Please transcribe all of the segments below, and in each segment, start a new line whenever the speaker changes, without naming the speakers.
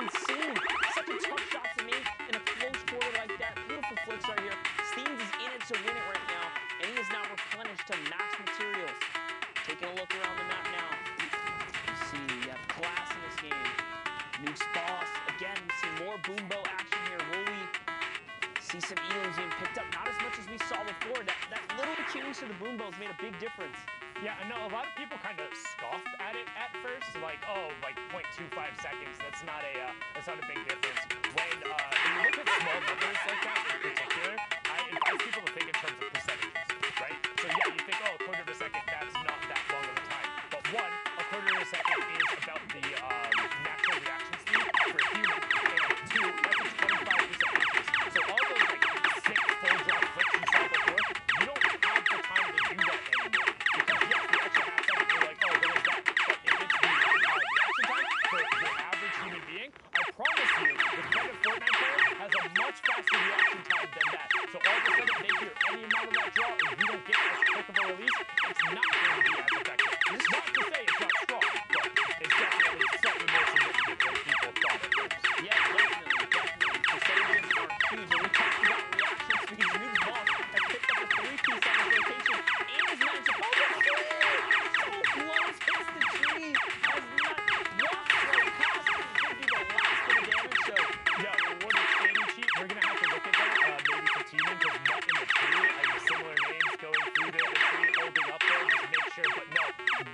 insane. Such a tough shot to make in a close quarter like that. Beautiful flicks right here. Steams is in it to win it right now, and he is now replenished to max materials. Taking a look around the map now. You see, we have class in this game. Nuke's boss. Again, we see more boombo action here. Will we see some items being picked up? Not as much as we saw before. That little change to the boombos made a big difference.
Yeah, I know a lot of people kind of scoffed at it at first, like, oh, like 0.25 seconds. That's not a big difference. When you look at small numbers like that in particular, I advise people to think in terms of percentages, right? So yeah, you think, oh, a quarter of a second, that's not that long of a time. But one, a quarter of a second is about the natural reaction speed for a human, and two, that's a 25% increase. So all those like 6 full drop flicks you saw before, you don't have the time to do that anymore. Because yes, the extra half second, you're like, oh, what is that? But if it's the reaction time for the average human being, I promise you, the competitive Fortnite player has a much faster reaction time than that. So all of a sudden, they hear any amount of that draw, and you don't get as quick of a release, it's not going to be as effective. It's not to say it's not strong, but it's definitely slightly more significant than people thought it was.
Yeah, definitely. Percentages are huge. And we talked about reaction speeds. Nuke's boss has picked up a 3-piece on his rotation and his magic. Oh, so close. Hits the tree. Has not walked right past it. It's going to be the last bit of damage. So,
yeah, what is aiming cheat? We're going to have to look at that, maybe for teaming, because not in the tree. I have similar names going through the tree, holding up there, just make sure. But no,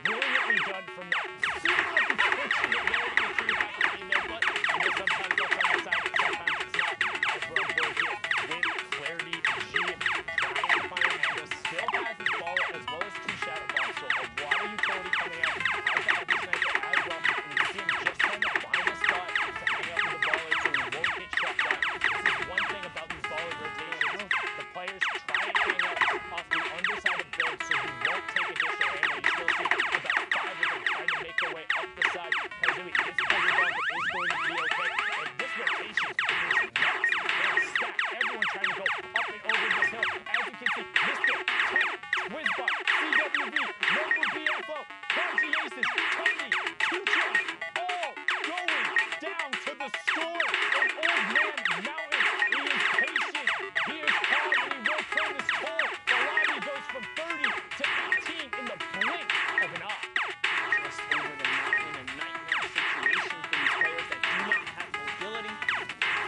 brilliantly done from that super unfortunate way that the tree happened in there. But I know sometimes that's on the side, sometimes it's not. As we're on board here, with clarity, G, trying to find Amanda, still has his ball as well as 2 shadow bombs. So a lot of utility coming out. Has the heavy sniper as well. And you see him just trying to find a spot to hang out with the baller so he won't get shot down. This is one thing about these baller rotations. The players try and hang out off the underside of build so he won't take additional ammo. You still see about 5 of them trying to make their way up the side. Kazooie is heavy bomb, but is going to be okay. And this rotation is nuts. And stacked. Everyone trying to go up and over this hill. As you can see, Mr. Tech, Wizzbot, CWB, Mobile BFO, Crunchy Aces, Tony, 2Chum, all going down to the store. And Old Man Mountain, he is patient. He is calm, and he will play this toll. The lobby goes from 30 to 18 in the blink of an eye.
just over the mountain, a nightmare situation for these players that do not have mobility.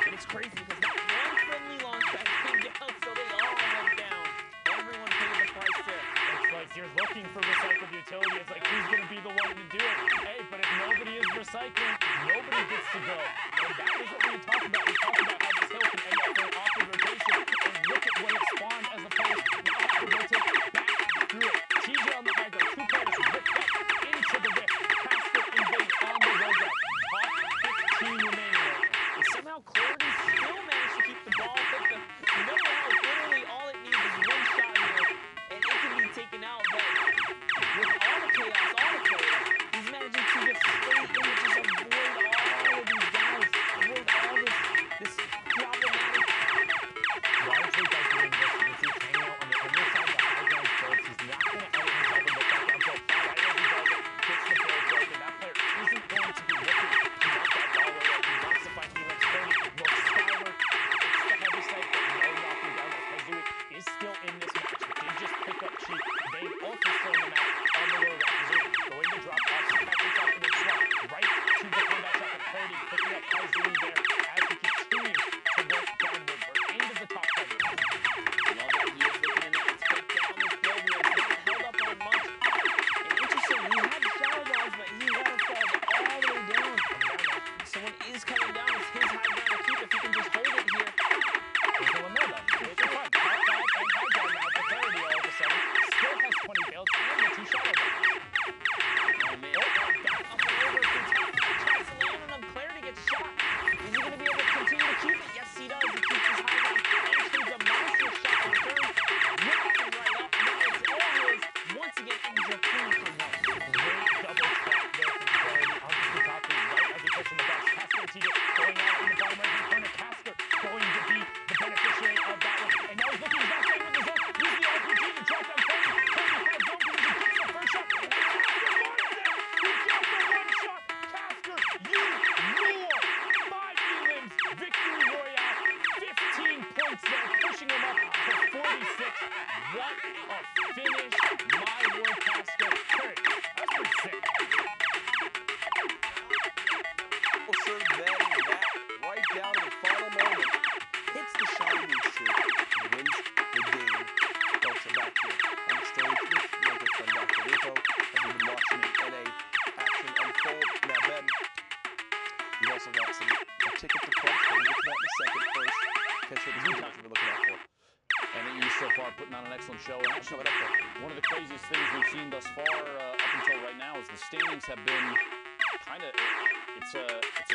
And it's crazy because that one friendly launch pad came down, so they all went down. Everyone paid the price there.
It's like you're looking for recycled utility. It's like, who's going to be the one to do it? Hey, but if nobody is recycling, nobody gets to go. And that is what we talk about. We talk about how this hill can end up for an awkward rotation. And look at what it spawned as opposed to now have to rotate back through it. TJ on the high ground, 2 players ripped up into the rift. Casper invade on the roadblock. Top 15 remaining.
And somehow Clarity still managed to keep the ball. But you know how literally all it needs is one shot here, and it can be taken out. But with all the chaos, all the players, he's managing to get straight in and just avoid all of these guys, avoid all this problematic.
Largely by doing this, you can see hanging out on the underside of the high ground first. He's not going to edit himself in the back down. So right as he does it, gets the build broken. That player isn't going to be looking to get that ball away. He wants to find Felix 30, looks skyward. It's the heavy side, but no knocking down. Kazooie is still in this match. He did just pick up Cheat. They also still in the match on the low round. Kazooie going to drop off, catch himself in the slot right to the combat shot of Clarity, picking up Kazooie there as he continues to work downward. We're into the top 7.
Love it. He is looking to take down this building. It's not held up on much. And interesting, he had shadow balls, but he let him fall all the way down. Someone is coming down. It's his high ground to keep if he can just hold it here.
There's a Lamella. It's a fun. Top 5 and high ground now.
so far, putting on an excellent show. And actually, one of the craziest things we've seen thus far up until right now is the standings have been kind of, it's a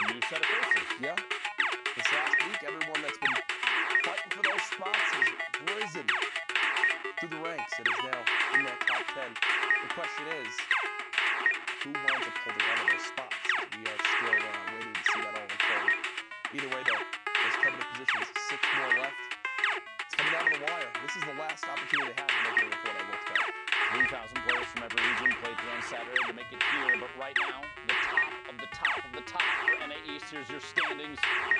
new set of faces.
Yeah. This last week, everyone that's been fighting for those spots has risen through the ranks and is now in that top 10. The question is, who winds up holding on to those spots? We are still waiting to see that all unfold. Either way, though, those coveted positions, 6 more left. It's coming down to the wire. This is the last opportunity they have to make it before that World Cup.
3,000 players from every region played through on Saturday to make it here, but right now, the top of the top of the top for NA East. Here's your standings.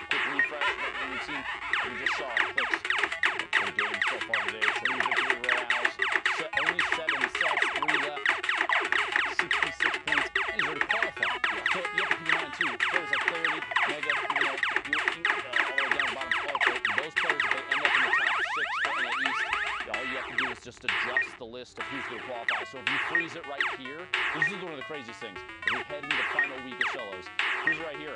Quick refresh of everything we've seen. We just saw clicks. Good game so far today. 3 victory royales. Only 7 sets, 3 left. 66 points. And he's already qualified. So you have to keep in mind, too, players like Clarity, Mega, you know, all the way down the bottom 12, those players, if they end up in the top 6 for NA East, all you have to do is just adjust the list of who's going to qualify. So if you freeze it right here, this is one of the craziest things. If we head into the final week of solos, freeze it right here.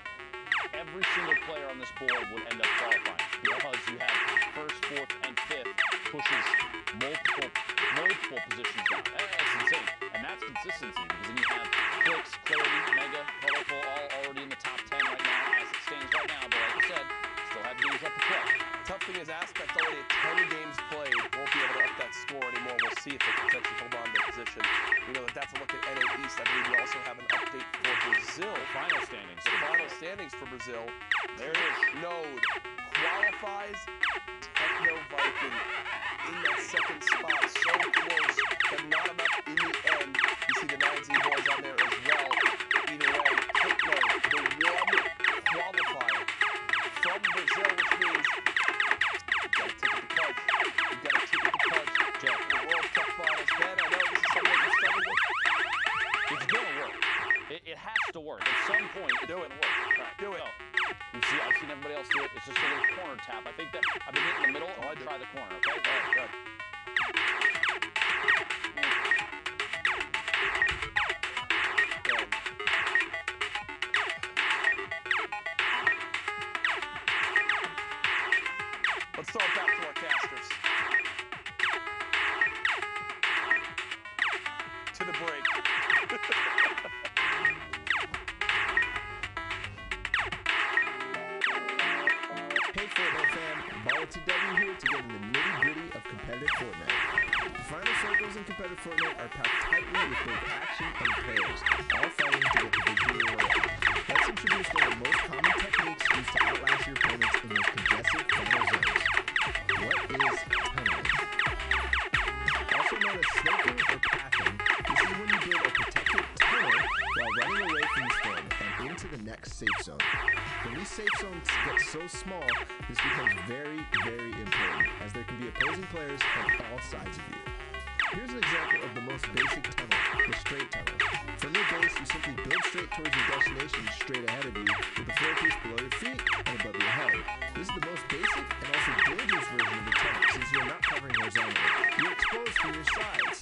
Every single player on this board would end up qualifying because you have 1st, 4th, and 5th pushes multiple positions down. That's insane. And that's consistency because then you have Clicks, Clarity, Mega, Colorful all already in the top 10 right now as it stands right now. But like I said, still have games left to play.
Tough thing is Aspect already at 10 games played, won't be able to up that score anymore. We'll see if they can potentially hold on to their position. We know that that's a look at NA East. I believe we also have an update for Brazil.
Final standings.
The final standings for Brazil.
There it is.
Node qualifies. Techno Viking in that 2nd spot. So close, but not enough in the end. You see the 9Z boys on there as well. Either way, Techno, the one qualifier from Brazil, which means you've got to take the punch. You've got to take the punch. Jeff, the World Cup finals. Ben, I know this is something that you're struggling with.
It's going to work. It has to work. At some point, it's going to work. Right.
Do it.
So, I've seen everybody else do it. It's just a little corner tap. I think that I've been hitting the middle. I'll try the corner, okay? Good.
Let's throw it back to our casters. To the break.
Hey Fortnite fam, Ball2W here to get in the nitty-gritty of competitive Fortnite. The final circles in competitive Fortnite are packed tightly with both action and players, all fighting to get the victory royale. Let's introduce one of the most common techniques used to outlast your opponents in those congested final zones. What is tunneling? Also known as snaking or pathing, this is when you build a protected tunnel while running away from the storm and into the next safe zone. When these safe zones get so small, this becomes very, very important, as there can be opposing players on all sides of you. Here's an example of the most basic tunnel, the straight tunnel. From your base, you simply build straight towards your destination straight ahead of you, with the floor piece below your feet and above your head. This is the most basic and also dangerous version of the tunnel, since you are not covering horizontally. You're exposed from your sides.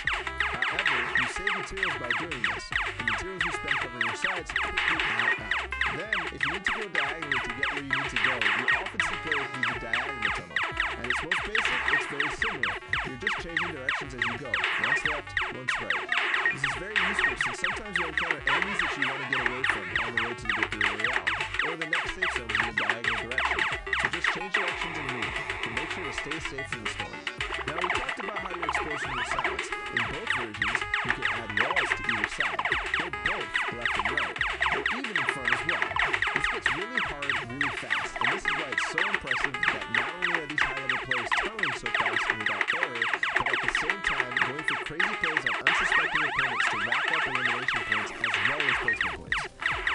However, you save materials by doing this. The materials you spend covering your sides quickly add up. Then, if you need to go diagonally to get where you need to go, you often see players use the diagonal tunnel. At its most basic, it's very similar. You're just changing directions as you go. Once left, once right. This is very useful since sometimes you'll encounter enemies that you want to get away from on the way to the victory royale, or the next safe zone in the diagonal direction. So just change directions and move to make sure to stay safe from the storm. Now we talked about how you're exposed from your sides. In both versions, you can add walls to either side. They're both left and right, or even in front as well. This gets really hard really fast, and this is why it's so impressive that not only are these high-level players tunneling so fast and without error, but at the same time going for crazy plays on unsuspecting opponents to rack up elimination points as well as placement points.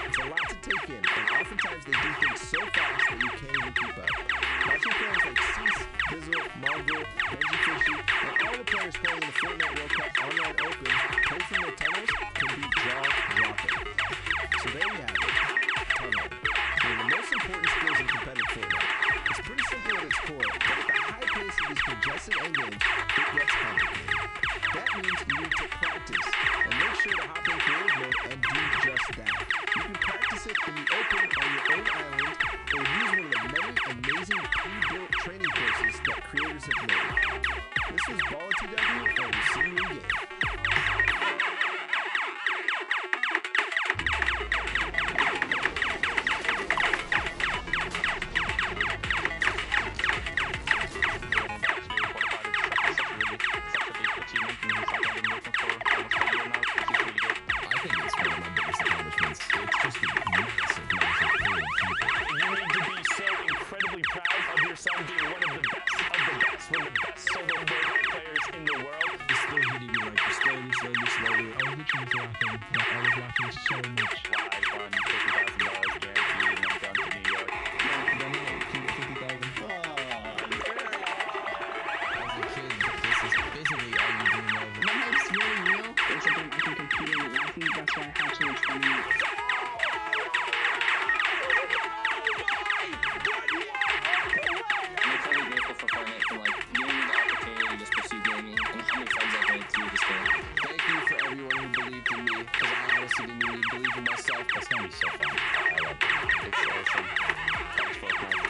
It's a lot to take in, and oftentimes they do things so fast that you can't even keep up. Watching players like Cease, Bizzle, Mongrel, Benji Fishy, and all the players playing in the Fortnite World Cup Online Open play from their tunnels can be jaw-dropping. So there you have it, tunneling. One of the most important skills in competitive Fortnite. It's pretty simple at its core, but at the high pace of these congested endgames, it gets complicated. That means you need to practice, and make sure to hop in creative mode and do just that. You can practice it in the open on your own island, or use one of the many amazing pre-built training courses that creators have made. This basically all you dream of.
My hype's really real. It's something I can compete in, and I think that's why I have so much fun in it.
I'm incredibly grateful for Fortnite for like giving me the opportunity to just pursue gaming and how many friends I've made through this game.
Thank you for everyone who believed in me, because I honestly didn't really believe in myself.
It's gonna be so fun. I love it. It's awesome. Thanks, Fortnite.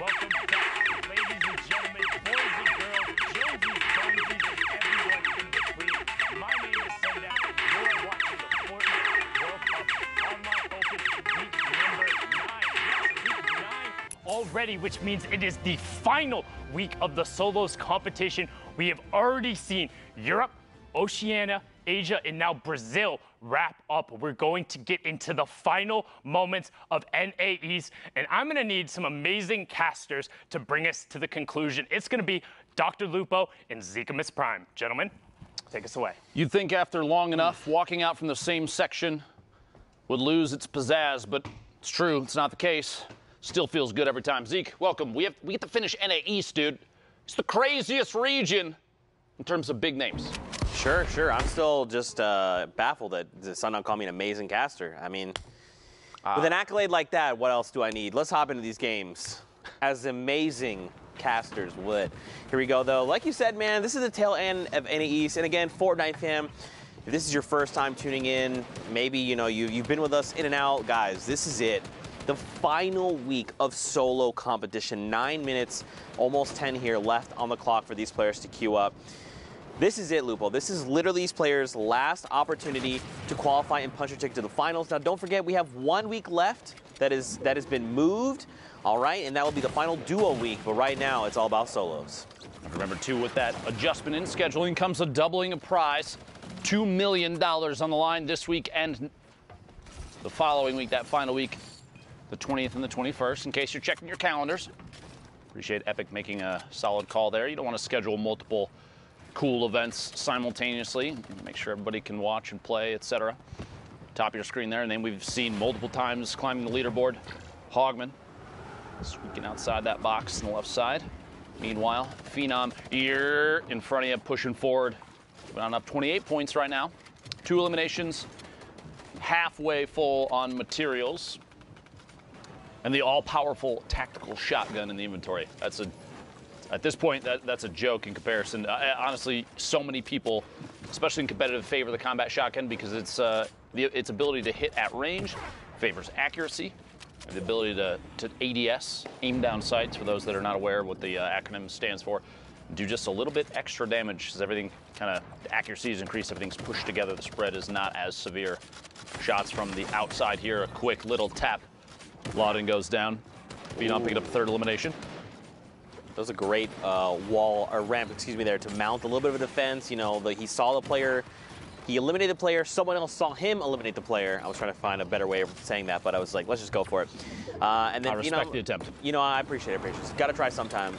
Welcome back, ladies and gentlemen, boys and girls, Joneses, Bonesies, and everyone in between. My name is Sundown, and you're watching the Fortnite World Cup Online Open week number 9. Yes, week 9 already, which means it is the final week of the solos competition. We have already seen Europe, Oceania, Asia, and now Brazil wrap up. We're going to get into the final moments of NAEs, and I'm going to need some amazing casters to bring us to the conclusion. It's going to be Dr. Lupo and Zikamus Prime. Gentlemen, take us away.
You'd think after long enough, walking out from the same section would lose its pizzazz, but it's true. It's not the case. Still feels good every time. Zeke, welcome. We get to finish NA East, dude. It's the craziest region in terms of big names.
Sure. I'm still just baffled that Sundown called me an amazing caster. I mean, with an accolade like that, what else do I need? Let's hop into these games as amazing casters would. Here we go, though. Like you said, man, this is the tail end of NA East. And again, Fortnite fam, if this is your first time tuning in, maybe, you've been with us in and out. Guys, this is it. The final week of solo competition. 9 minutes, almost 10 here left on the clock for these players to queue up. This is it, Lupo. This is literally these players' last opportunity to qualify and punch your ticket to the finals. Now, don't forget, we have 1 week left that has been moved, all right? And that will be the final duo week. But right now, it's all about solos.
Remember, too, with that adjustment in scheduling comes a doubling of prize. $2 million on the line this week and the following week, that final week, the 20th and the 21st, in case you're checking your calendars. Appreciate Epic making a solid call there. You don't want to schedule multiple cool events simultaneously. Make sure everybody can watch and play, etc. Top of your screen there, and then we've seen multiple times climbing the leaderboard. Hogman squeaking outside that box on the left side. Meanwhile, Phenom here in front of you, pushing forward. On up 28 points right now. 2 eliminations, halfway full on materials, and the all-powerful tactical shotgun in the inventory. At this point, that's a joke in comparison. Honestly, so many people, especially in competitive, favor the combat shotgun because its ability to hit at range favors accuracy, and the ability to ADS, aim down sights, for those that are not aware of what the acronym stands for, do just a little bit extra damage as everything the accuracy is increased, everything's pushed together, the spread is not as severe. Shots from the outside here, a quick little tap. Lauden goes down. Phenom picking up a 3rd elimination.
That was a great ramp, there to mount a little bit of a defense. He saw the player He eliminated the player. Someone else saw him eliminate the player. I was trying to find a better way of saying that, but I was like, let's just go for it. And then
I respect the attempt.
I appreciate it. Got to try sometime.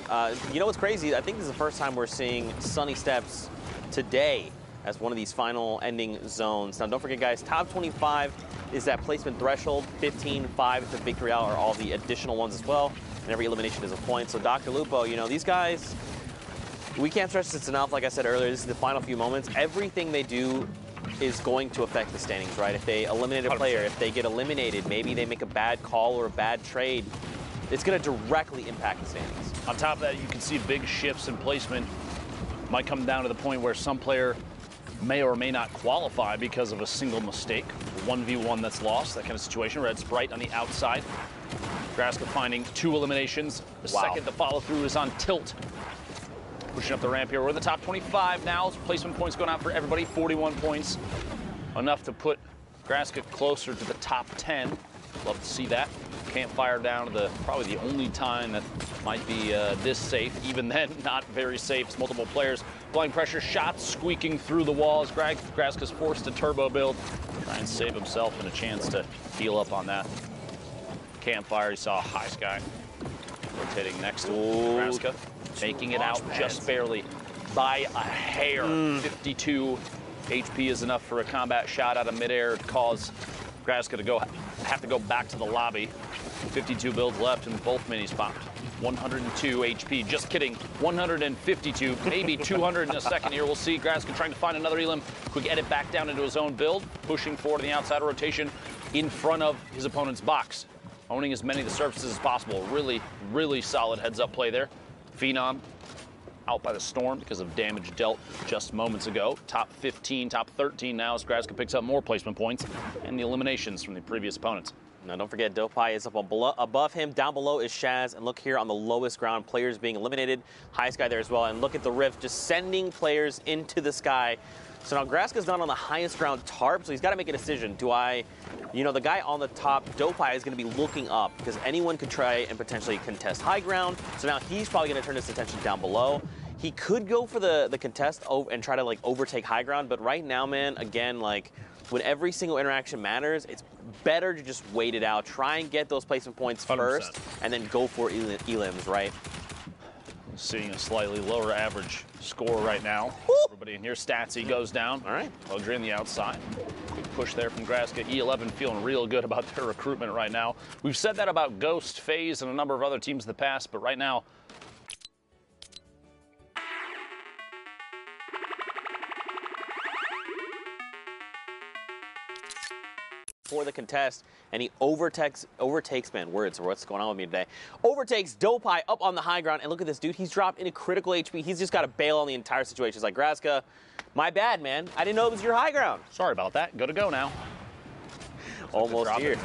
You know what's crazy? I think this is the first time we're seeing Sunny Steps today as one of these final ending zones. Now, don't forget, guys, top 25 is that placement threshold. 15, 5 is the victory out, or all the additional ones as well. And every elimination is a point. So, Dr. Lupo, you know, these guys, we can't stress this enough. Like I said earlier, this is the final few moments. Everything they do is going to affect the standings, right? If they eliminate a player, 100%. If they get eliminated, maybe they make a bad call or a bad trade, it's going to directly impact the standings.
On top of that, you can see big shifts in placement. Might come down to the point where some player may or may not qualify because of a single mistake. 1v1 that's lost, that kind of situation. Red Sprite on the outside. Graska finding 2 eliminations. The second to follow through is on Tilt. Pushing up the ramp here. We're in the top 25 now. Placement points going out for everybody. 41 points. Enough to put Graska closer to the top 10. Love to see that. Campfire down to probably the only time that might be this safe. Even then, not very safe. It's multiple players. Blind pressure shots squeaking through the walls. Graska's forced to turbo build. Try and save himself and a chance to heal up on that. Campfire, you saw High Sky rotating next to Graska. Making it out just barely by a hair. 52 HP is enough for a combat shot out of midair to cause Graska to have to go back to the lobby. 52 builds left and both minis popped. 102 HP, just kidding. 152, maybe 200 in a second here. We'll see. Graska trying to find another elim. Quick edit back down into his own build. Pushing forward in the outside rotation in front of his opponent's box. Owning as many of the surfaces as possible. Really, really solid heads-up play there. Phenom out by the storm because of damage dealt just moments ago. Top 15, top 13 now as Graska picks up more placement points and the eliminations from the previous opponents.
Now, don't forget, Dopai is up above him. Down below is Shaz. And look here on the lowest ground, players being eliminated. High Sky there as well. And look at the rift, just sending players into the sky. So now Graska's not on the highest ground tarp, so he's got to make a decision. The guy on the top, Dopai, is going to be looking up because anyone could try and potentially contest high ground. So now he's probably going to turn his attention down below. He could go for the contest and try to overtake high ground, but right now, man, again, when every single interaction matters, it's better to just wait it out. Try and get those placement points 100%. First, and then go for elims, right?
Seeing a slightly lower average score right now.
Woo!
Everybody in here, Statsy goes down.
All right.
Odri on the outside. Good push there from Graska. E11 feeling real good about their recruitment right now. We've said that about Ghost, FaZe, and a number of other teams in the past, but right now,
for the contest, and he overtakes, man, words, what's going on with me today? Overtakes Dopai up on the high ground, and look at this dude, he's dropped into critical HP. He's just got to bail on the entire situation. It's like, Graska, my bad, man. I didn't know it was your high ground.
Sorry about that. Go to go now.
Almost here.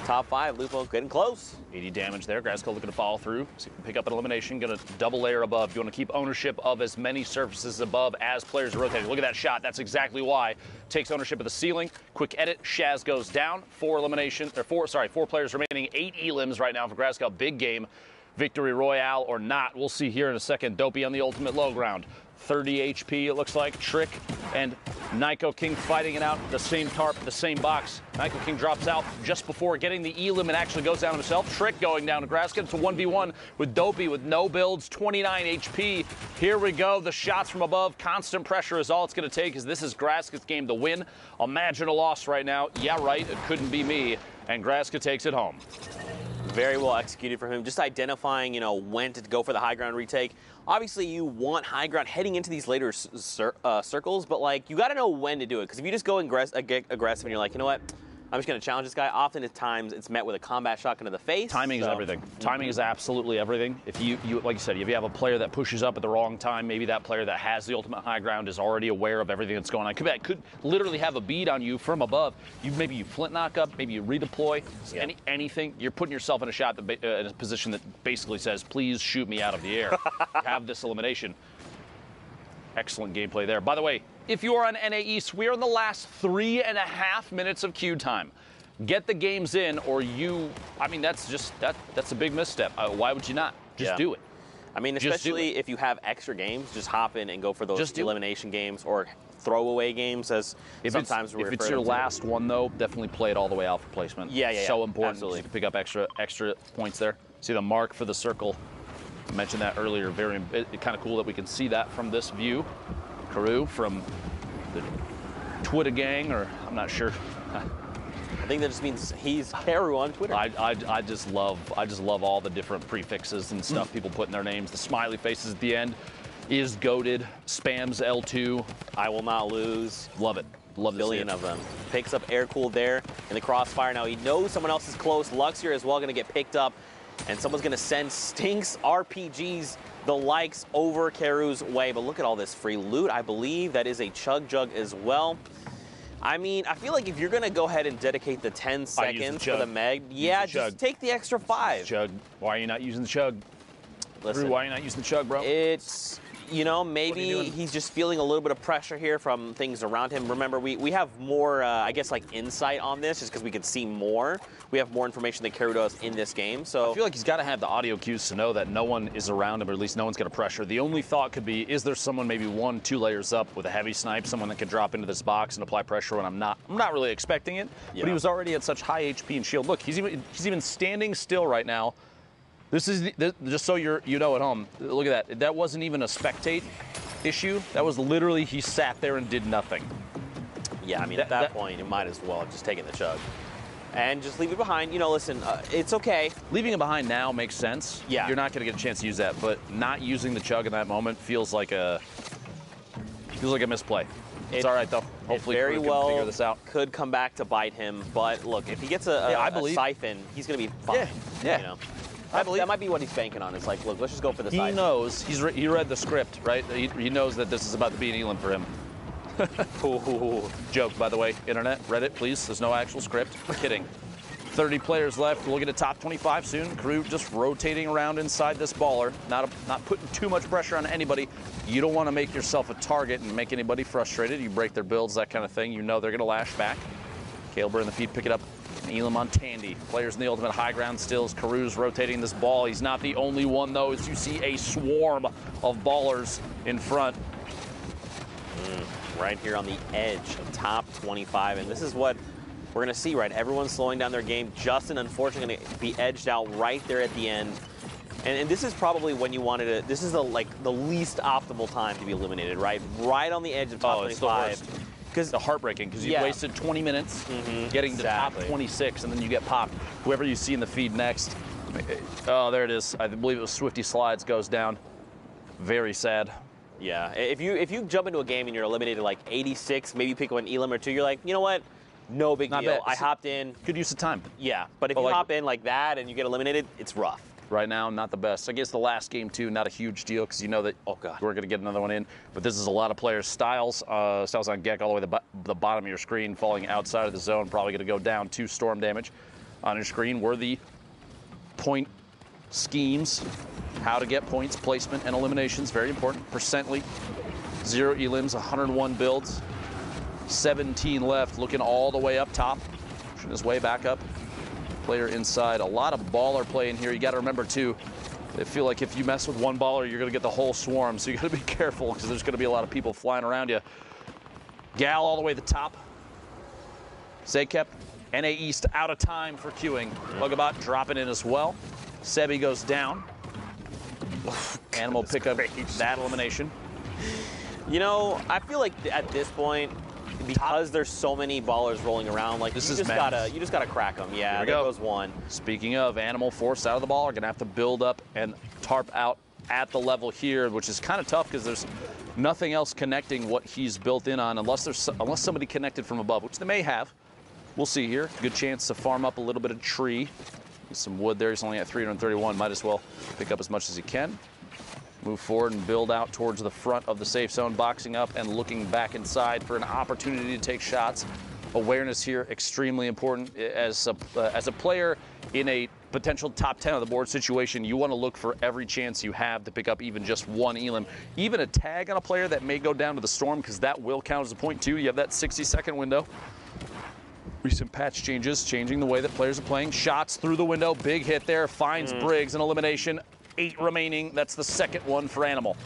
Top 5, Lupo getting close.
80 damage there. Graska looking to follow through. See if we can pick up an elimination. Going to double layer above. You want to keep ownership of as many surfaces above as players are rotating. Look at that shot. That's exactly why. Takes ownership of the ceiling. Quick edit. Shaz goes down. 4 players remaining. 8 elims right now for Graska. Big game. Victory Royale or not. We'll see here in a second. Dopey on the ultimate low ground. 30 HP, it looks like. Trick and Nyko King fighting it out. The same tarp, the same box. Nyko King drops out just before getting the elim and actually goes down himself. Trick going down to Graska. It's a 1v1 with Dopey with no builds, 29 HP. Here we go. The shots from above. Constant pressure is all it's going to take as this is Graska's game to win. Imagine a loss right now. Yeah, right. It couldn't be me. And Graska takes it home.
Very well executed from him. Just identifying, when to go for the high ground retake. Obviously, you want high ground heading into these later circles, but you got to know when to do it. Because if you just go get aggressive and you're like, you know what, I'm just going to challenge this guy. Often at times it's met with a combat shotgun to the face.
Timing is everything. Timing is absolutely everything. If you like you said, if you have a player that pushes up at the wrong time, maybe that player that has the ultimate high ground is already aware of everything that's going on. Could literally have a bead on you from above. Maybe you flint knock up, maybe you redeploy. Yeah. Anything. You're putting yourself in a position that basically says, please shoot me out of the air. Have this elimination. Excellent gameplay there. By the way, if you are on NA East, we are in the last 3.5 minutes of queue time. Get the games in, or that's a big misstep. Why would you not? Just do it.
I mean, especially if you have extra games, just hop in and go for those elimination games or throwaway games, as sometimes we refer to.
If it's your last one, though, definitely play it all the way out for placement.
Yeah.
So important.
Absolutely.
To pick up extra points there. See the mark for the circle. I mentioned that earlier. Very kind of cool that we can see that from this view. Carew from the Twitter gang, or I'm not sure.
I think that just means he's Carew on Twitter.
I just love all the different prefixes and stuff people put in their names. The smiley faces at the end is goated, spams L2.
I will not lose.
Love it. Love
a billion of them. Picks up air cool there in the crossfire. Now he knows someone else is close. Luxier as well going to get picked up, and someone's going to send Stinks RPGs the likes over Carew's way. But look at all this free loot. I believe that is a chug jug as well. I mean, I feel like if you're going to go ahead and dedicate the 10 seconds for the Meg, just take the extra 5.
Chug. Why are you not using the chug?
Listen,
Drew, why are you not using the chug, bro?
It's, maybe he's just feeling a little bit of pressure here from things around him. Remember, we have more, I guess, like insight on this just because we can see more. We have more information than Carew does in this game. So
I feel like he's got to have the audio cues to know that no one is around him, or at least no one's going to pressure. The only thought could be, is there someone maybe 1-2 layers up with a heavy snipe, someone that could drop into this box and apply pressure when I'm not really expecting it. Yeah. But he was already at such high HP and shield. Look, he's even standing still right now. This is just so you know at home. Look at that. That wasn't even a spectate issue. That was literally he sat there and did nothing.
Yeah, I mean, at that point, you might as well have just taken the chug and just leave it behind. Listen, it's okay.
Leaving it behind now makes sense.
Yeah.
You're not going to get a chance to use that, but not using the chug in that moment feels like a misplay. It's all right, though. Hopefully,
very well
figure this out.
Could come back to bite him. But look, if he gets a siphon, he's going to be fine.
Yeah.
I believe that might be what he's banking on. It's like, look, let's just go for the siphon.
He knows. He read the script, right? He knows that this is about to be an elim for him. Joke, by the way, internet, Reddit, please. There's no actual script. Kidding. 30 players left. We'll get a top 25 soon. Carew just rotating around inside this baller, not putting too much pressure on anybody. You don't want to make yourself a target and make anybody frustrated. You break their builds, that kind of thing. You know they're going to lash back. Calebur in the feed, pick it up. Elam on Tandy. Players in the ultimate high ground stills. Carew's rotating this ball. He's not the only one, though, as you see a swarm of ballers in front.
Right here on the edge of top 25. And this is what we're going to see, right? Everyone's slowing down their game. Justin, unfortunately, going to be edged out right there at the end. And this is probably when you wanted to, this is the least optimal time to be eliminated, right? Right on the edge of top 25.
Because the heartbreaking, because you wasted 20 minutes getting to top 26, and then you get popped. Whoever you see in the feed next, oh, there it is. I believe it was Swifty Slides goes down. Very sad.
Yeah, if you jump into a game and you're eliminated like 86, maybe you pick one elim or two, you're like, you know what? No big deal.
Bad.
I hopped in.
Good use of time.
Yeah, but if you hop in like that and you get eliminated, it's rough.
Right now, not the best. I guess the last game, too, not a huge deal because you know that, we're going to get another one in. But this is a lot of players. Styles on Gek all the way to the bottom of your screen, falling outside of the zone, probably going to go down 2 storm damage. On your screen were the point schemes, how to get points, placement, and eliminations. Very important. Percently, 0 elims, 101 builds, 17 left, looking all the way up top, pushing his way back up. Player inside. A lot of baller play in here. You got to remember, too, I feel like if you mess with one baller, you're going to get the whole swarm. So you got to be careful because there's going to be a lot of people flying around you. Gal all the way to the top. Zakep, NA East out of time for queuing. Bugabot dropping in as well. Sebi goes down. Animal pick up that elimination.
I feel like at this point, because there's so many ballers rolling around, like you just gotta crack them. Yeah, there goes one.
Speaking of, Animal forced out of the ball are gonna have to build up and tarp out at the level here, which is kind of tough because there's nothing else connecting what he's built in on, unless somebody connected from above, which they may have. We'll see here. Good chance to farm up a little bit of tree. Some wood there. He's only at 331. Might as well pick up as much as he can. Move forward and build out towards the front of the safe zone, boxing up and looking back inside for an opportunity to take shots. Awareness here, extremely important. As a player in a potential top 10 of the board situation, you want to look for every chance you have to pick up even just one elim. Even a tag on a player that may go down to the storm, because that will count as a point too. You have that 60-second window. Recent patch changes, changing the way that players are playing. Shots through the window, big hit there, finds Briggs, an elimination. 8 remaining. That's the second one for Animal.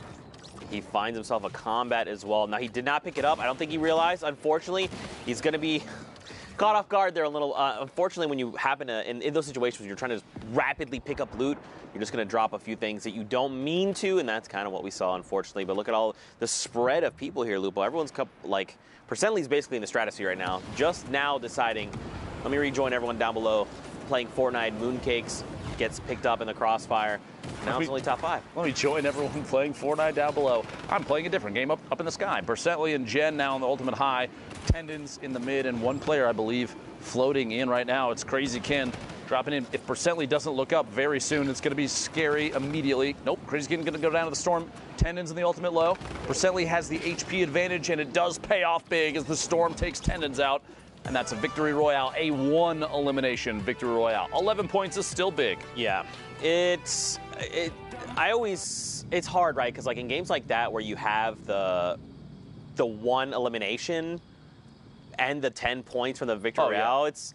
He finds himself a combat as well. Now, he did not pick it up. I don't think he realized. Unfortunately, he's going to be caught off guard there a little. Unfortunately, when you happen to, in those situations when you're trying to rapidly pick up loot, you're just going to drop a few things that you don't mean to, and that's kind of what we saw, unfortunately. But look at all the spread of people here, Lupo. Everyone's, like, Percently's basically in the stratosphere right now. Just now deciding, let me rejoin everyone down below, playing Fortnite. Mooncakes gets picked up in the crossfire. Now it's only top 5.
Let me join everyone playing Fortnite down below. I'm playing a different game up in the sky. Percently and Jen now on the ultimate high. Tendons in the mid, and one player, I believe, floating in right now. It's Crazy Ken dropping in. If Percently doesn't look up very soon, it's going to be scary immediately. Nope, Crazy Ken going to go down to the storm. Tendons in the ultimate low. Percently has the HP advantage, and it does pay off big as the storm takes Tendons out. And that's a victory royale, a 1 elimination victory royale. 11 points is still big.
Yeah, it's hard, right? Because like in games like that where you have the 1 elimination and the 10 points from the victory royale, it's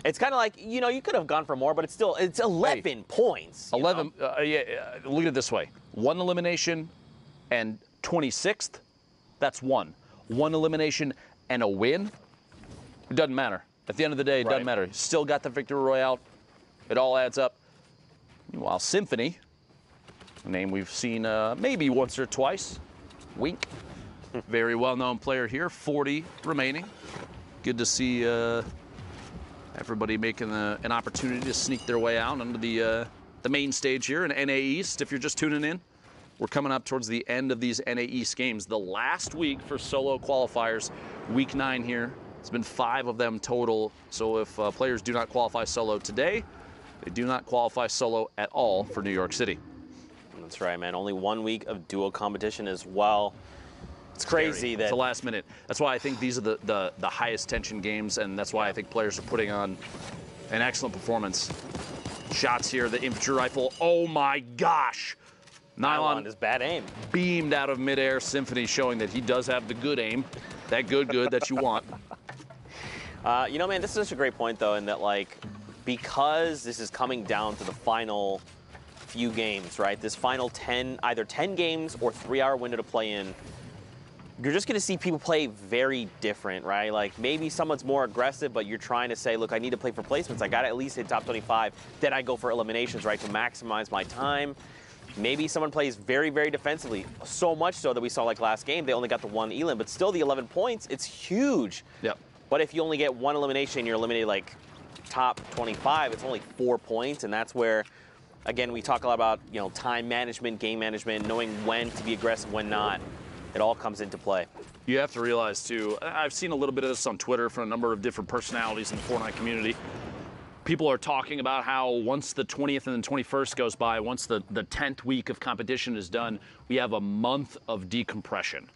kind of like, you know, you could have gone for more, but it's 11 points.
11. Look at it this way: 1 elimination and 26th. That's 1. 1 elimination and a win. It doesn't matter. At the end of the day, it doesn't matter. You still got the victory royale. It all adds up. Meanwhile, Symphony, a name we've seen maybe once or twice. Wink. Very well-known player here. 40 remaining. Good to see everybody making an opportunity to sneak their way out onto the main stage here in NA East. If you're just tuning in, we're coming up towards the end of these NA East games. The last week for solo qualifiers, week 9 here. It's been 5 of them total. So if players do not qualify solo today, they do not qualify solo at all for New York City.
That's right, man. Only 1 week of duo competition as well. It's crazy that
it's the last minute. That's why I think these are the highest tension games, and that's why I think players are putting on an excellent performance. Shots here, the infantry rifle. Oh my gosh! Nylon
is bad aim.
Beamed out of midair. Symphony showing that he does have the good aim. That good that you want.
You know, man, this is such a great point, though, in that, like, because this is coming down to the final few games, right? This final either 10 games or 3-hour window to play in, you're just going to see people play very different, right? Like, maybe someone's more aggressive, but you're trying to say, look, I need to play for placements. I got to at least hit top 25. Then I go for eliminations, right, to maximize my time. Maybe someone plays very, very defensively, so much so that we saw, like, last game, they only got the 1 elim, but still the 11 points, it's huge.
Yep.
But if you only get 1 elimination, you're eliminated, like, top 25, it's only 4 points, and that's where, again, we talk a lot about, you know, time management, game management, knowing when to be aggressive, when not. It all comes into play.
You have to realize, too, I've seen a little bit of this on Twitter from a number of different personalities in the Fortnite community. People are talking about how once the 20th and the 21st goes by, once the 10th week of competition is done, we have a month of decompression.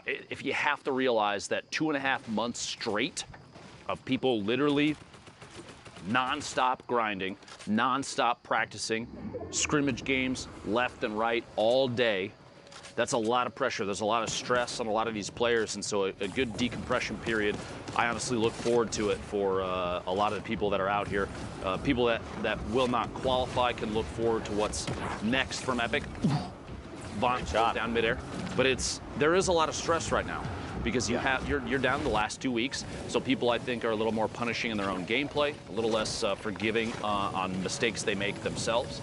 If you have to realize that 2.5 months straight of people literally non-stop grinding, non-stop practicing, scrimmage games left and right all day, that's a lot of pressure. There's a lot of stress on a lot of these players, and so a good decompression period, I honestly look forward to it for a lot of the people that are out here. People that will not qualify can look forward to what's next from Epic. Vaughn shot down midair. But there is a lot of stress right now because you're down the last 2 weeks, so people, I think, are a little more punishing in their own gameplay, a little less forgiving on mistakes they make themselves.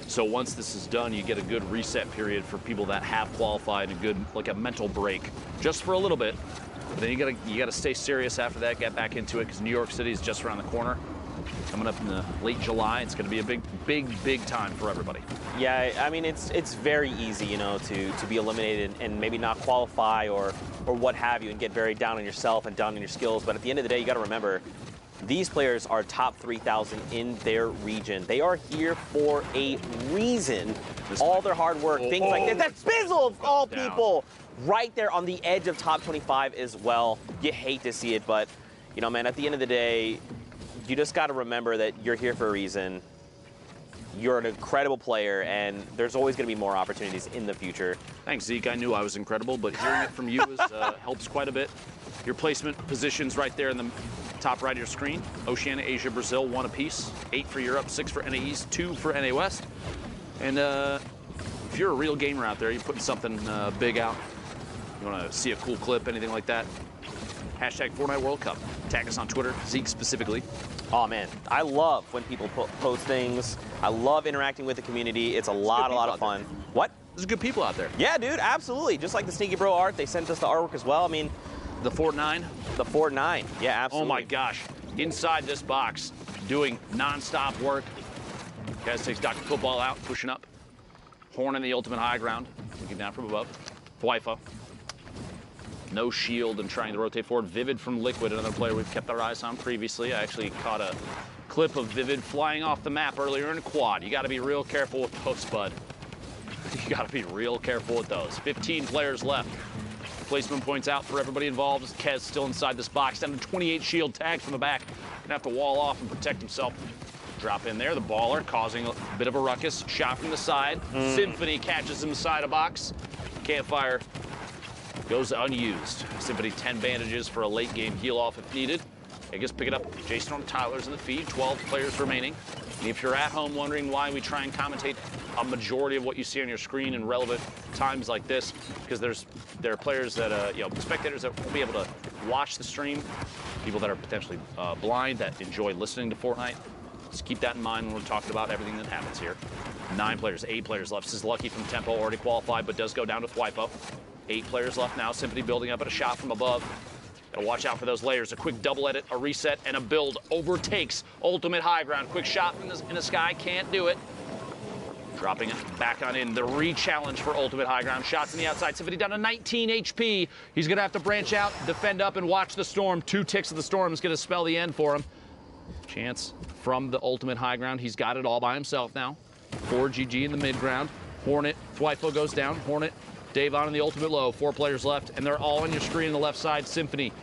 So once this is done, you get a good reset period for people that have qualified, a mental break, just for a little bit. But then you gotta stay serious after that, get back into it, because New York City is just around the corner. Coming up in the late July, it's gonna be a big time for everybody.
Yeah, I mean, it's very easy, you know, to be eliminated and maybe not qualify or what have you, and get very down on yourself and down on your skills. But at the end of the day, you gotta remember, these players are top 3,000 in their region. They are here for a reason. All their hard work, things like that. That's Bizzle of all people, right there on the edge of top 25 as well. You hate to see it, but, you know, man, at the end of the day, you just got to remember that you're here for a reason. You're an incredible player, and there's always going to be more opportunities in the future.
Thanks, Zeke. I knew I was incredible, but hearing it from you helps quite a bit. Your placement positions right there in the top right of your screen. Oceania, Asia, Brazil, 1 apiece. 8 for Europe, 6 for NA East, 2 for NA West. And if you're a real gamer out there, you're putting something big out, you want to see a cool clip, anything like that, hashtag Fortnite World Cup. Tag us on Twitter, Zeke specifically.
Oh man, I love when people post things. I love interacting with the community. It's a lot of fun. What?
There's good people out there.
Yeah, dude, absolutely. Just like the Sneaky Bro art, they sent us the artwork as well. I mean,
The Fort 9.
the Fort 9. Yeah, absolutely.
Oh my gosh. Inside this box, doing non-stop work. Kaz takes Dr. Football out, pushing up. Horn in the ultimate high ground, looking down from above. YuNgFLY. No shield and trying to rotate forward. Vivid from Liquid, another player we've kept our eyes on previously. I actually caught a clip of Vivid flying off the map earlier in a quad. You got to be real careful with those, bud. You got to be real careful with those. 15 players left. Placement points out for everybody involved. Kez still inside this box. Down to 28 shield tagged from the back. Gonna have to wall off and protect himself. Drop in there. The baller causing a bit of a ruckus. Shot from the side. Symphony catches him inside a box. Campfire goes unused. Symphony 10 bandages for a late game heal off if needed. I guess pick it up. Jason on Tyler's in the feed. 12 players remaining. And if you're at home wondering why we try and commentate a majority of what you see on your screen in relevant times like this, because there are players that spectators that won't be able to watch the stream, people that are potentially blind that enjoy listening to Fortnite. Just keep that in mind when we're talking about everything that happens here. 8 players left. This is Lucky from Tempo, already qualified, but does go down with YuNgFLY. 8 players left now. Symphony building up at a shot from above. Gotta watch out for those layers. A quick double edit, a reset, and a build overtakes ultimate high ground. Quick shot in the sky, can't do it. Dropping it back on in. The re-challenge for ultimate high ground. Shots in the outside. Symphony down to 19 HP. He's gonna have to branch out, defend up, and watch the storm. 2 ticks of the storm is gonna spell the end for him. Chance from the ultimate high ground. He's got it all by himself now. 4 GG in the mid ground. Hornet, YuNgFLY goes down. Hornet, Dave on in the ultimate low. 4 players left, and they're all on your screen on the left side. Symphony,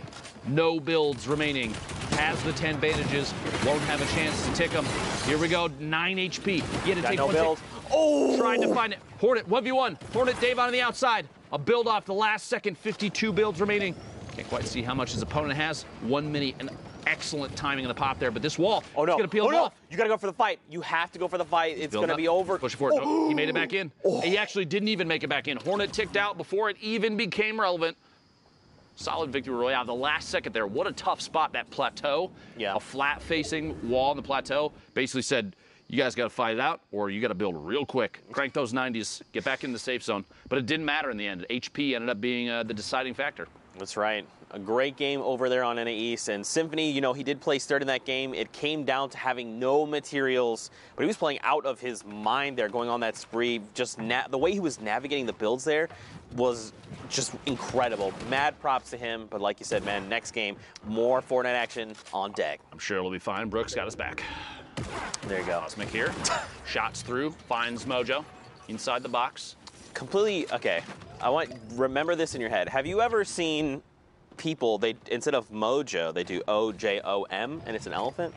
no builds remaining. Has the 10 bandages, won't have a chance to tick them. Here we go, 9 HP. He had to take
no
one
build.
tick. Oh! Tried to find it. Hornet, 1v1. Hornet, Dave on the outside. A build off the last second, 52 builds remaining. Can't quite see how much his opponent has. 1 minute, and excellent timing in the pop there, but this wall is gonna peel him off.
You gotta go for the fight. You have to go for the fight. It's gonna be over.
Push forward. No, he made it back in. He actually didn't even make it back in. Hornet ticked out before it even became relevant. Solid victory royale. The last second there. What a tough spot, that plateau.
Yeah.
A flat-facing wall on the plateau. Basically said, you guys got to fight it out, or you got to build real quick. Crank those 90s. Get back in the safe zone. But it didn't matter in the end. HP ended up being the deciding factor.
That's right. A great game over there on NA East. And Symphony, he did place third in that game. It came down to having no materials, but he was playing out of his mind there, going on that spree. Just the way he was navigating the builds there was just incredible. Mad props to him. But like you said, man, next game, more Fortnite action on deck.
I'm sure it'll be fine. Brooks got us back.
There you go.
Cosmic here. Shots through. Finds Mojo inside the box.
Completely, okay. Remember this in your head. Have you ever seen people, instead of Mojo, they do OJOM, and it's an elephant?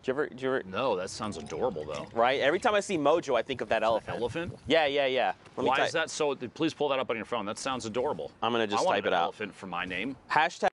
Did you ever?
No, that sounds adorable, though.
Right? Every time I see Mojo, I think of that elephant.
Elephant?
Yeah.
Why is that so? Please pull that up on your phone. That sounds adorable.
I'm going to just type it out.
Elephant for my name.
Hashtag.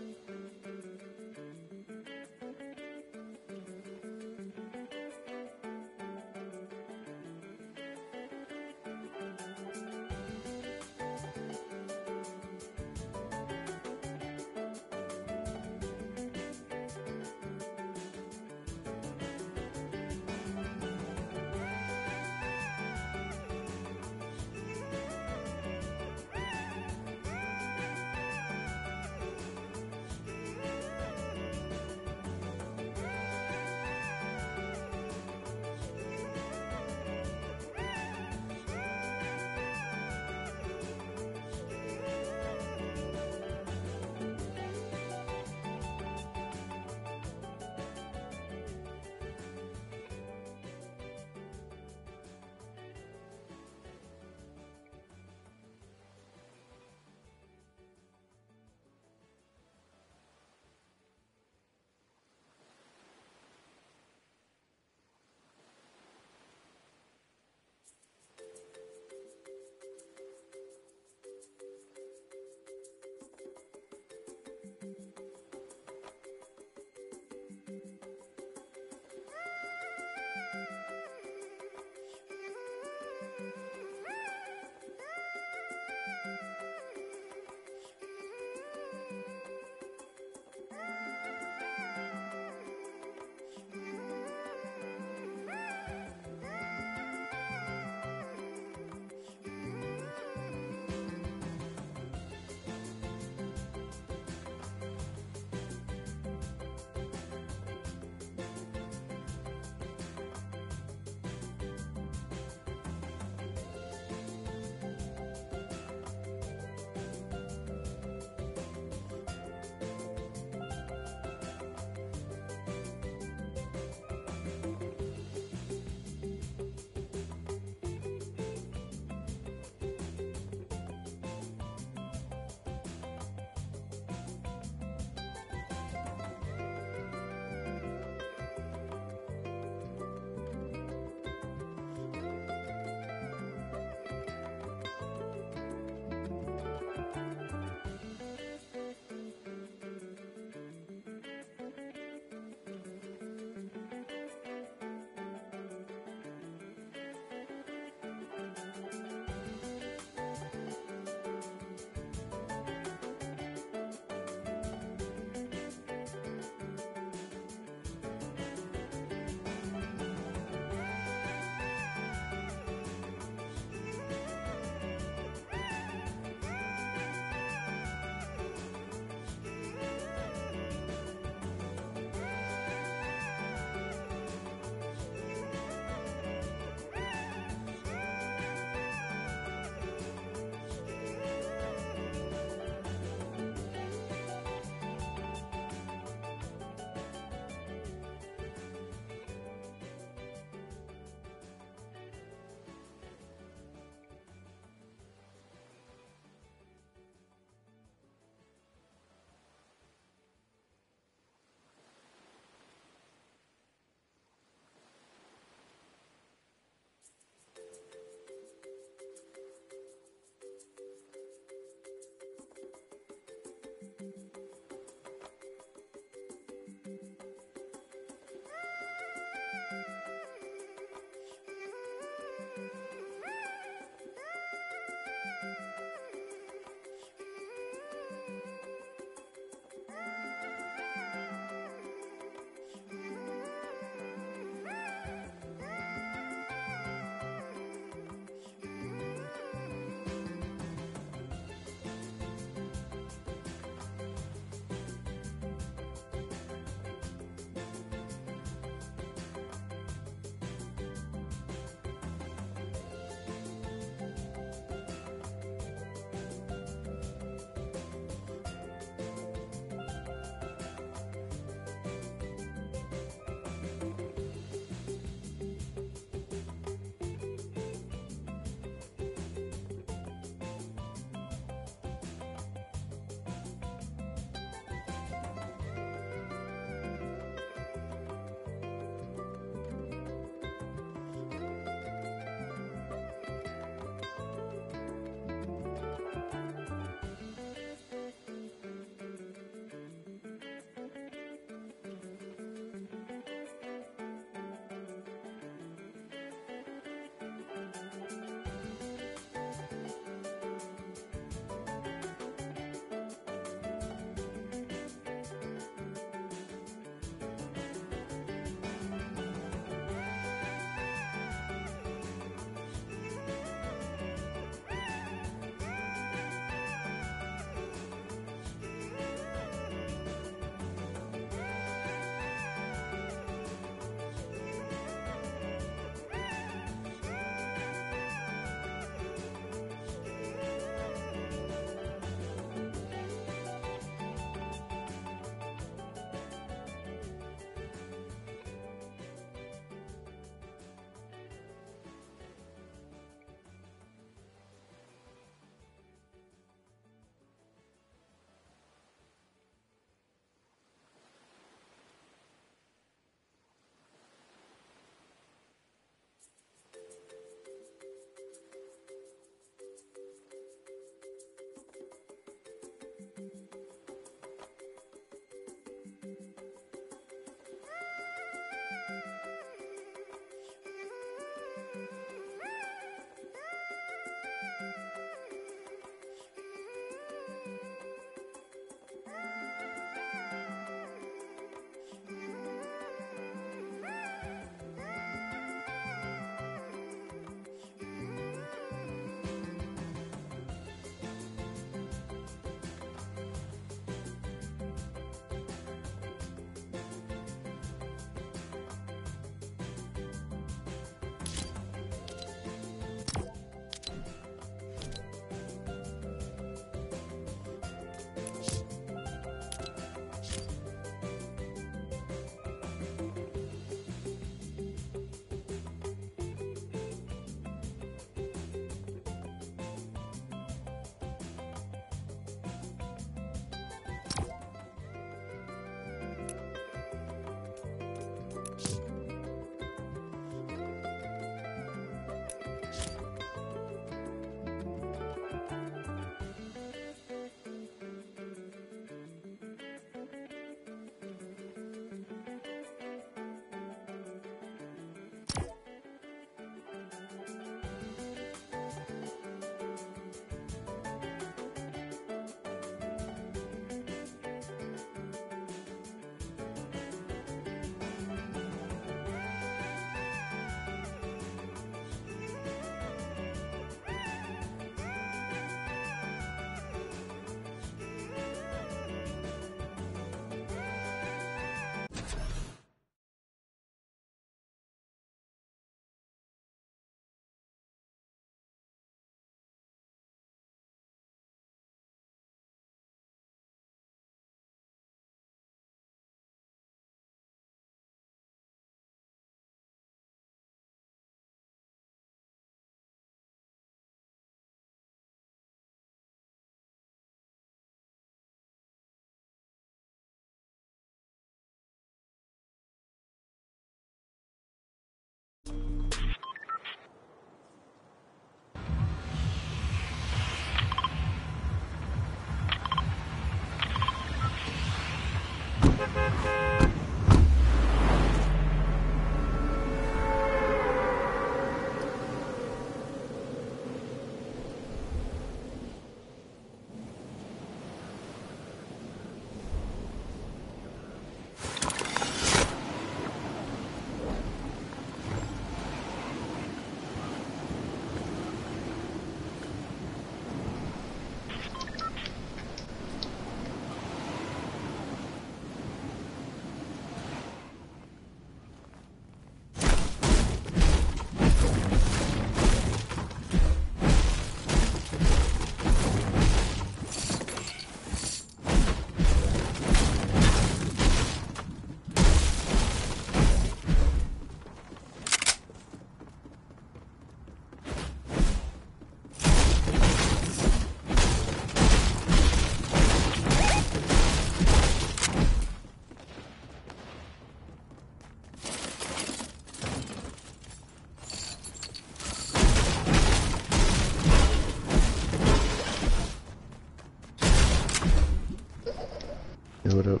Yo, what up?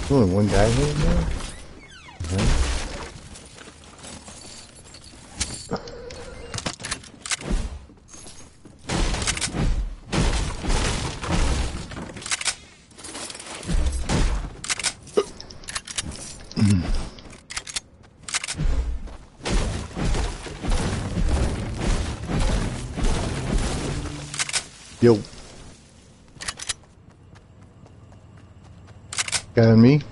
Only one guy here now? Okay. Yo. Guy on me?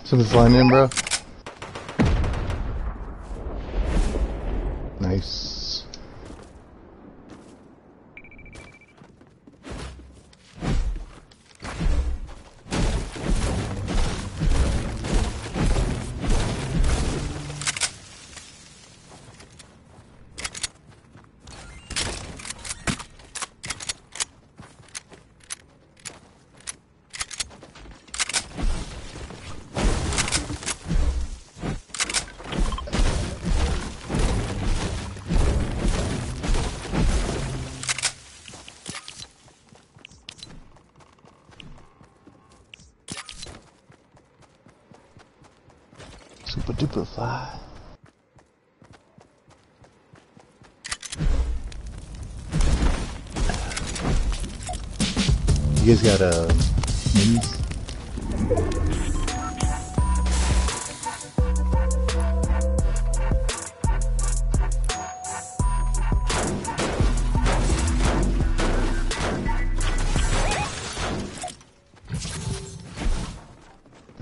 Something's flying in, bro. Nice. Super duper fly. You guys got minis?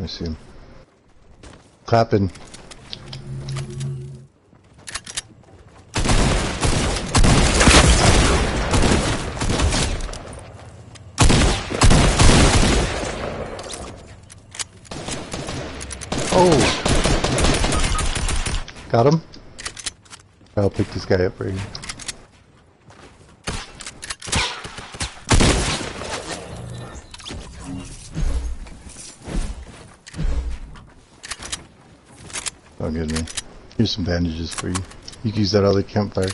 I see him. Clapping. Oh! Got him? I'll pick this guy up right here. Oh, good, man. Here's some bandages for you. You can use that other campfire.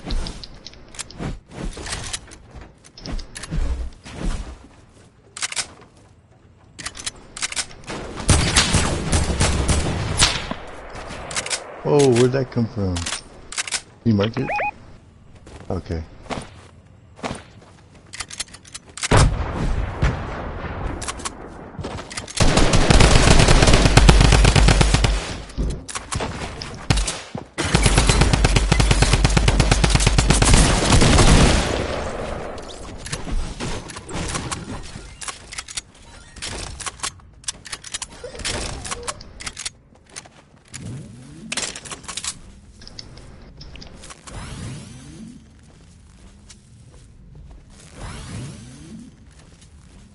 Oh, where'd that come from? You mark it? Okay.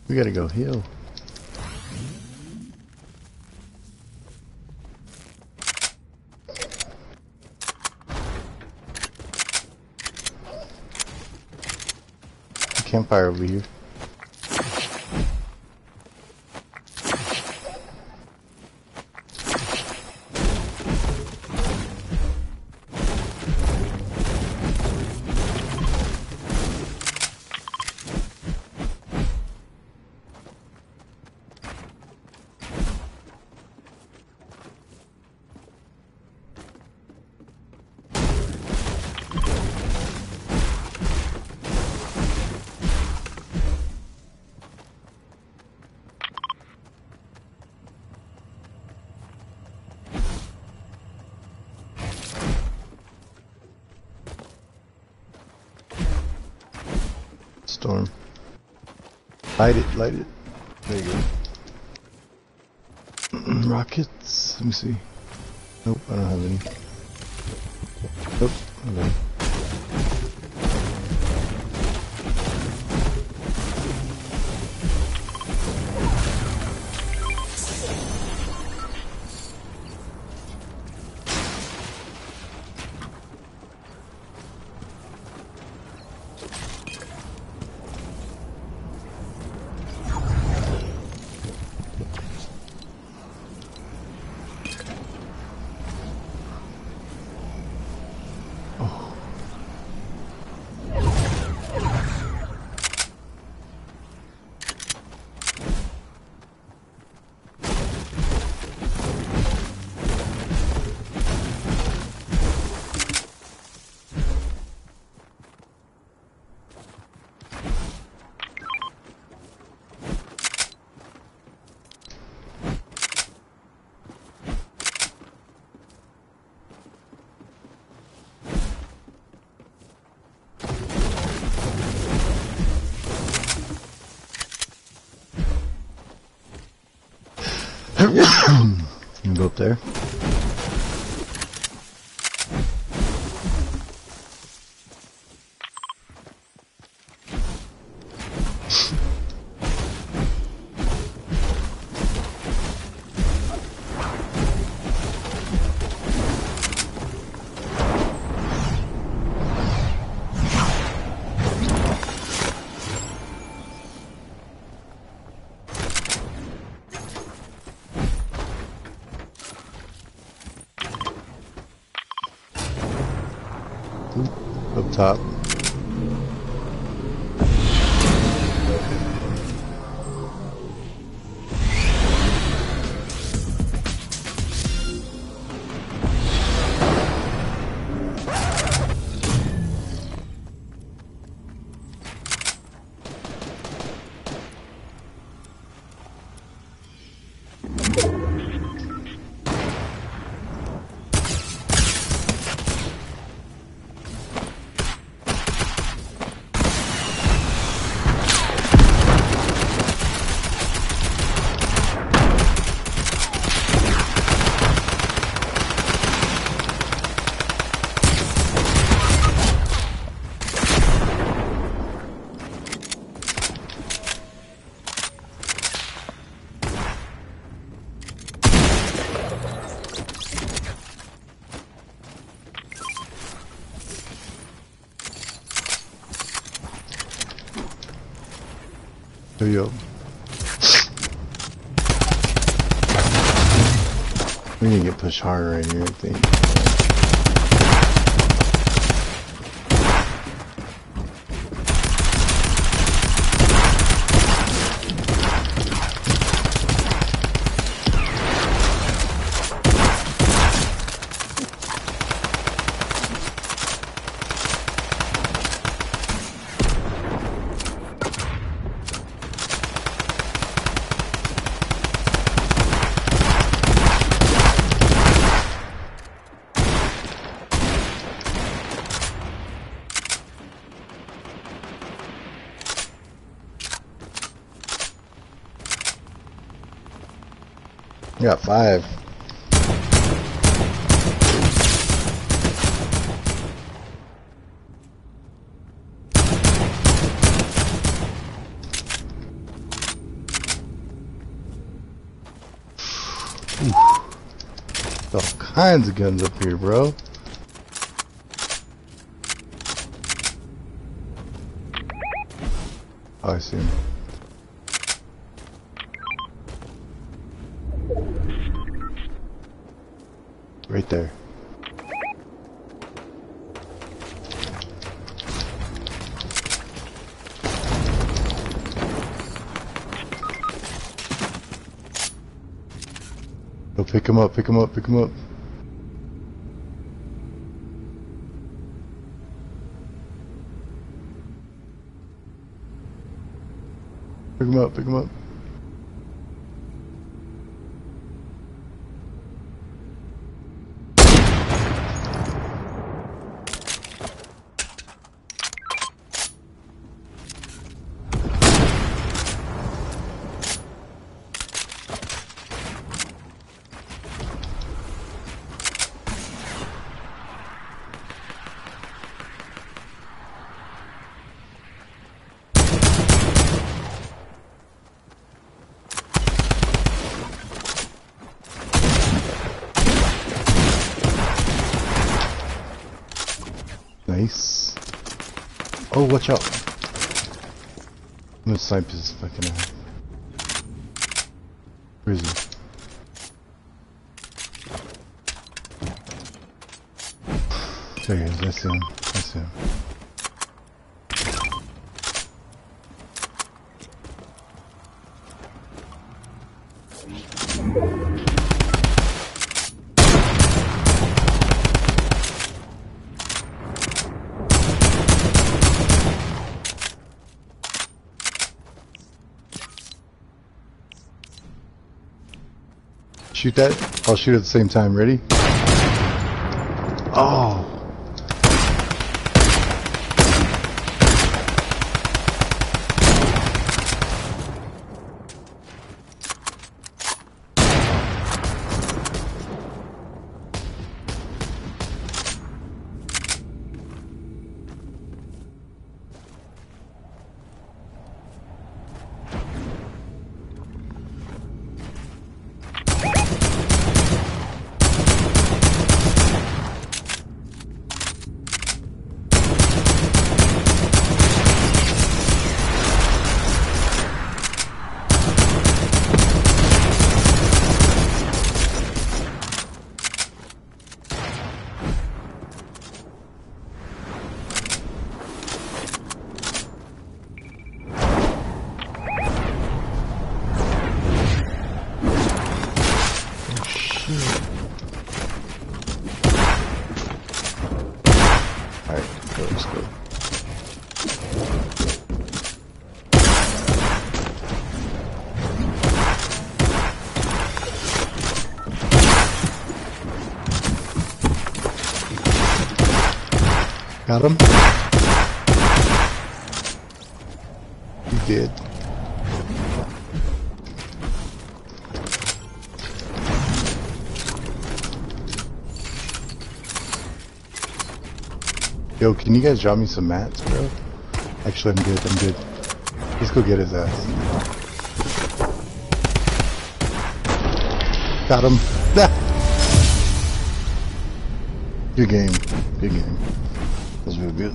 We gotta go heal. Campfire over here. Storm. Light it, light it. There you go. Rockets. Let me see. Nope, I don't have any. Nope, okay. You go up there. Up top. Yo. We need to get pushed harder right here, I think. You got 5. All kinds of guns up here, bro. Oh, I see him. Right there. Go pick him up, pick him up, pick him up. Pick him up, pick him up. Nice. Oh, watch out. I'm gonna snipe his fucking ass. Where is he? There he is, that's him. That's him. Shoot that. I'll shoot at the same time. Ready? Oh. Got him? You did. Yo, can you guys drop me some mats, bro? Actually, I'm good, I'm good. Let's go get his ass. Got him. Good game. Good game. That was real good.